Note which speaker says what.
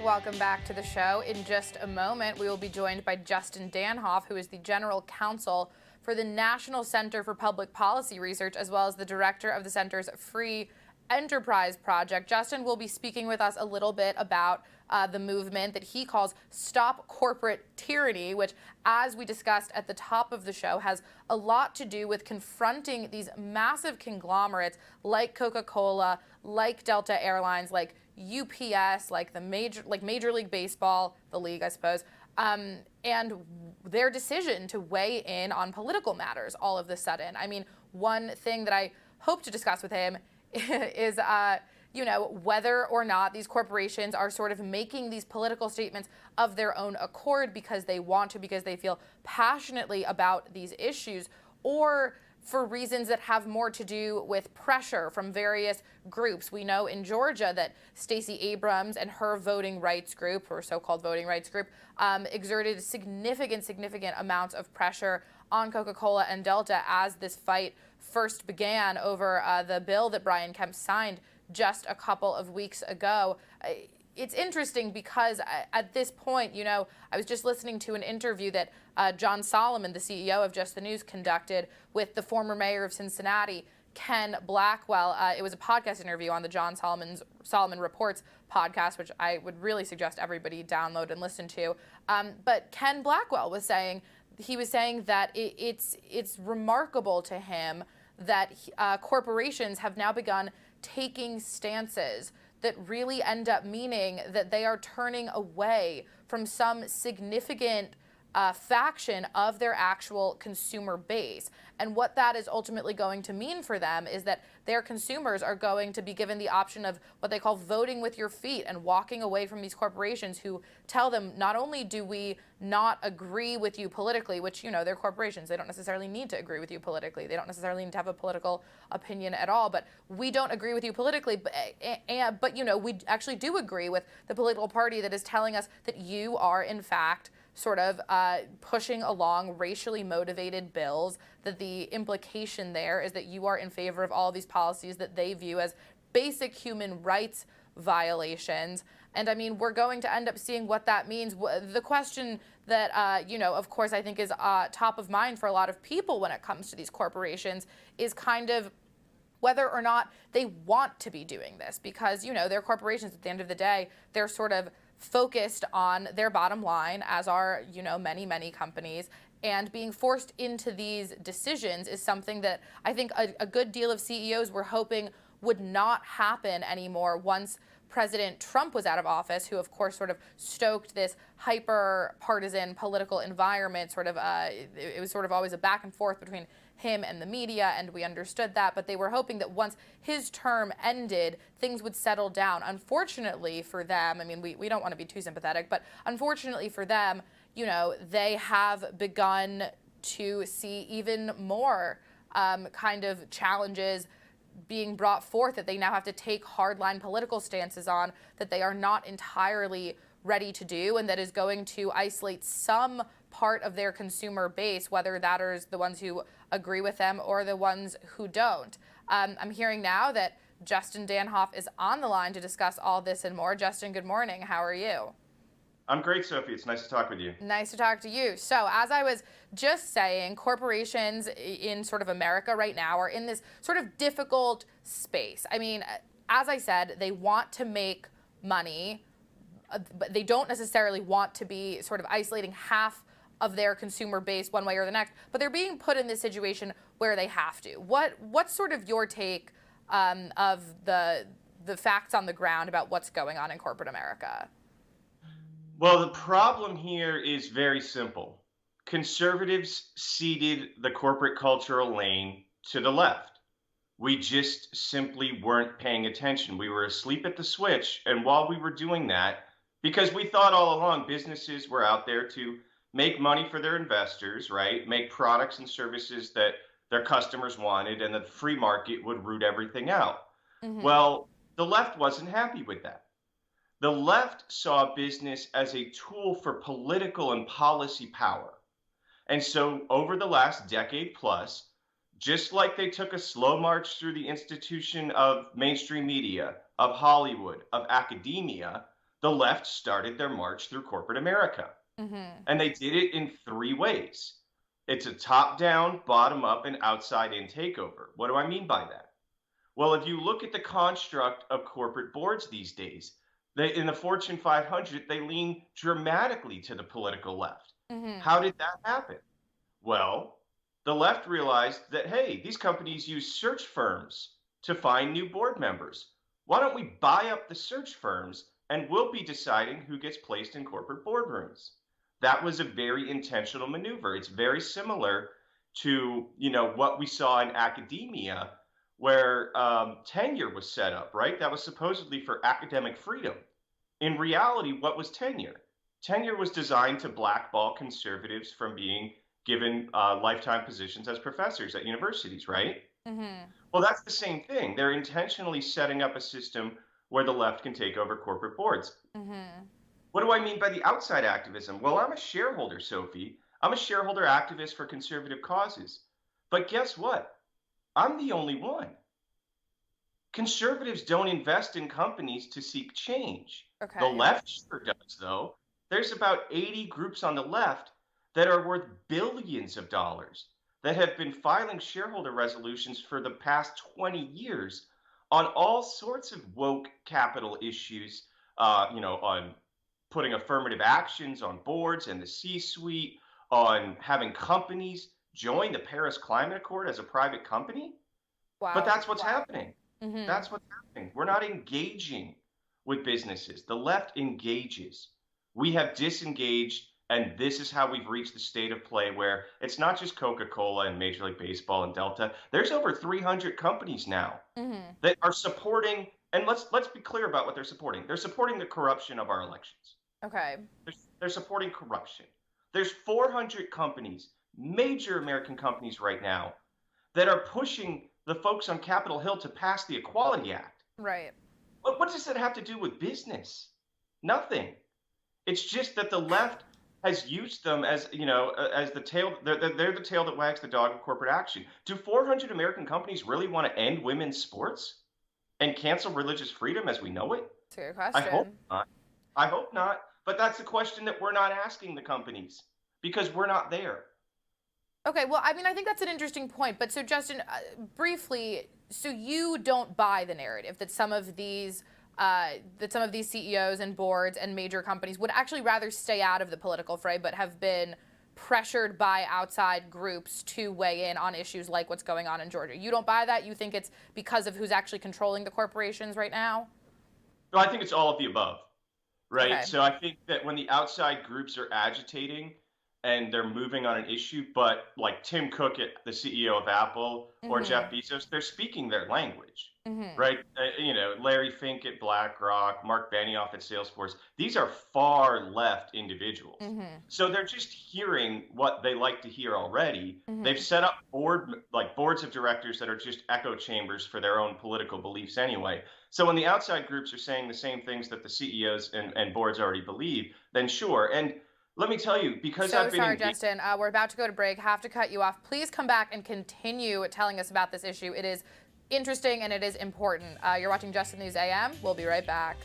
Speaker 1: Welcome back to the show. In just a moment, we will be joined by Justin Danhof, who is the General Counsel for the National Center for Public Policy Research, as well as the Director of the Center's Free Enterprise Project. Justin will be speaking with us a little bit about the movement that he calls Stop Corporate Tyranny, which, as we discussed at the top of the show, has a lot to do with confronting these massive conglomerates like Coca-Cola, like Delta Airlines, like UPS, like Major League Baseball, the league, I suppose, and their decision to weigh in on political matters all of a sudden. I mean, one thing that I hope to discuss with him is, whether or not these corporations are sort of making these political statements of their own accord because they want to, because they feel passionately about these issues, or for reasons that have more to do with pressure from various groups. We know in Georgia that Stacey Abrams and her voting rights group, or so-called voting rights group, exerted significant amounts of pressure on Coca-Cola and Delta as this fight first began over the bill that Brian Kemp signed just a couple of weeks ago. It's interesting because at this point, I was just listening to an interview that John Solomon, the CEO of Just the News, conducted with the former mayor of Cincinnati, Ken Blackwell. It was a podcast interview on the John Solomon Reports podcast, which I would really suggest everybody download and listen to. But Ken Blackwell was saying that it's remarkable to him that corporations have now begun taking stances that really end up meaning that they are turning away from some significant faction of their actual consumer base. And what that is ultimately going to mean for them is that their consumers are going to be given the option of what they call voting with your feet and walking away from these corporations who tell them, not only do we not agree with you politically, which, they're corporations, they don't necessarily need to agree with you politically, they don't necessarily need to have a political opinion at all, but we don't agree with you politically, but we actually do agree with the political party that is telling us that you are, in fact, sort of pushing along racially motivated bills, that the implication there is that you are in favor of all of these policies that they view as basic human rights violations. And I mean, we're going to end up seeing what that means. The question that, of course, I think is top of mind for a lot of people when it comes to these corporations is kind of whether or not they want to be doing this, because, they're corporations at the end of the day. They're sort of focused on their bottom line, as are, many companies. And being forced into these decisions is something that I think a good deal of CEOs were hoping would not happen anymore once President Trump was out of office, who, of course, sort of stoked this hyper-partisan political environment. It was sort of always a back and forth between him and the media, and we understood that. But they were hoping that once his term ended, things would settle down. Unfortunately for them, I mean, we don't want to be too sympathetic, but unfortunately for them, they have begun to see even more kind of challenges being brought forth that they now have to take hardline political stances on that they are not entirely ready to do, and that is going to isolate some part of their consumer base, whether that is the ones who agree with them or the ones who don't. I'm hearing now that Justin Danhof is on the line to discuss all this and more. Justin, good morning. How are you?
Speaker 2: I'm great, Sophie. It's nice to talk with you.
Speaker 1: Nice to talk to you. So, as I was just saying, corporations in sort of America right now are in this sort of difficult space. I mean, as I said, they want to make money, but they don't necessarily want to be sort of isolating half of their consumer base one way or the next, but they're being put in this situation where they have to. What's sort of your take of the facts on the ground about what's going on in corporate America?
Speaker 2: Well, the problem here is very simple. Conservatives ceded the corporate cultural lane to the left. We just simply weren't paying attention. We were asleep at the switch. And while we were doing that, because we thought all along businesses were out there to make money for their investors, right? Make products and services that their customers wanted, and the free market would root everything out.
Speaker 1: Mm-hmm.
Speaker 2: Well, the left wasn't happy with that. The left saw business as a tool for political and policy power. And so over the last decade plus, just like they took a slow march through the institution of mainstream media, of Hollywood, of academia, the left started their march through corporate America.
Speaker 1: Mm-hmm.
Speaker 2: And they did it in three ways. It's a top down, bottom up, and outside in takeover. What do I mean by that? Well, if you look at the construct of corporate boards these days, in the Fortune 500, they lean dramatically to the political left.
Speaker 1: Mm-hmm.
Speaker 2: How did that happen? Well, the left realized that, hey, these companies use search firms to find new board members. Why don't we buy up the search firms and we'll be deciding who gets placed in corporate boardrooms? That was a very intentional maneuver. It's very similar to, what we saw in academia where tenure was set up, right? That was supposedly for academic freedom. In reality, what was tenure? Tenure was designed to blackball conservatives from being given lifetime positions as professors at universities, right?
Speaker 1: Mm-hmm.
Speaker 2: Well, that's the same thing. They're intentionally setting up a system where the left can take over corporate boards.
Speaker 1: Mm-hmm.
Speaker 2: What do I mean by the outside activism? Well, I'm a shareholder, Sophie. I'm a shareholder activist for conservative causes. But guess what? I'm the only one. Conservatives don't invest in companies to seek change. The
Speaker 1: Okay.
Speaker 2: left sure does, though. There's about 80 groups on the left that are worth billions of dollars that have been filing shareholder resolutions for the past 20 years on all sorts of woke capital issues, on putting affirmative actions on boards and the C suite, on having companies join the Paris Climate Accord as a private company. But
Speaker 1: Wow.
Speaker 2: that's what's happening.
Speaker 1: Mm-hmm.
Speaker 2: That's what's happening. We're not engaging with businesses. The left engages. We have disengaged, and this is how we've reached the state of play where it's not just Coca-Cola and Major League Baseball and Delta. There's over 300 companies now
Speaker 1: Mm-hmm.
Speaker 2: that are supporting, and let's be clear about what they're supporting. They're supporting the corruption of our elections.
Speaker 1: Okay.
Speaker 2: They're supporting corruption. There's 400 companies, major American companies right now, that are pushing the folks on Capitol Hill to pass the Equality Act.
Speaker 1: Right.
Speaker 2: What does that have to do with business? Nothing. It's just that the left has used them as, as the tail. They're the tail that wags the dog of corporate action. Do 400 American companies really want to end women's sports and cancel religious freedom as we know it?
Speaker 1: That's a good
Speaker 2: I hope
Speaker 1: question.
Speaker 2: not. I hope not. But that's a question that we're not asking the companies because we're not there.
Speaker 1: Okay, well, I mean, I think that's an interesting point. But so, Justin, briefly, so you don't buy the narrative that some of these CEOs and boards and major companies would actually rather stay out of the political fray, but have been pressured by outside groups to weigh in on issues like what's going on in Georgia. You don't buy that? You think it's because of who's actually controlling the corporations right now?
Speaker 2: No, I think it's all of the above, right?
Speaker 1: Okay.
Speaker 2: So I think that when the outside groups are agitating and they're moving on an issue, but like Tim Cook, the CEO of Apple, or
Speaker 1: Mm-hmm.
Speaker 2: Jeff Bezos, they're speaking their language,
Speaker 1: Mm-hmm.
Speaker 2: right? Larry Fink at BlackRock, Mark Benioff at Salesforce. These are far left individuals.
Speaker 1: Mm-hmm.
Speaker 2: So they're just hearing what they like to hear already. They've
Speaker 1: Mm-hmm.
Speaker 2: set up boards of directors that are just echo chambers for their own political beliefs anyway. So when the outside groups are saying the same things that the CEOs and boards already believe, then sure. And let me tell you, because
Speaker 1: So
Speaker 2: I've been
Speaker 1: sorry,
Speaker 2: engaged.
Speaker 1: Justin. We're about to go to break. Have to cut you off. Please come back and continue telling us about this issue. It is interesting and it is important. You're watching Justin News AM. We'll be right back.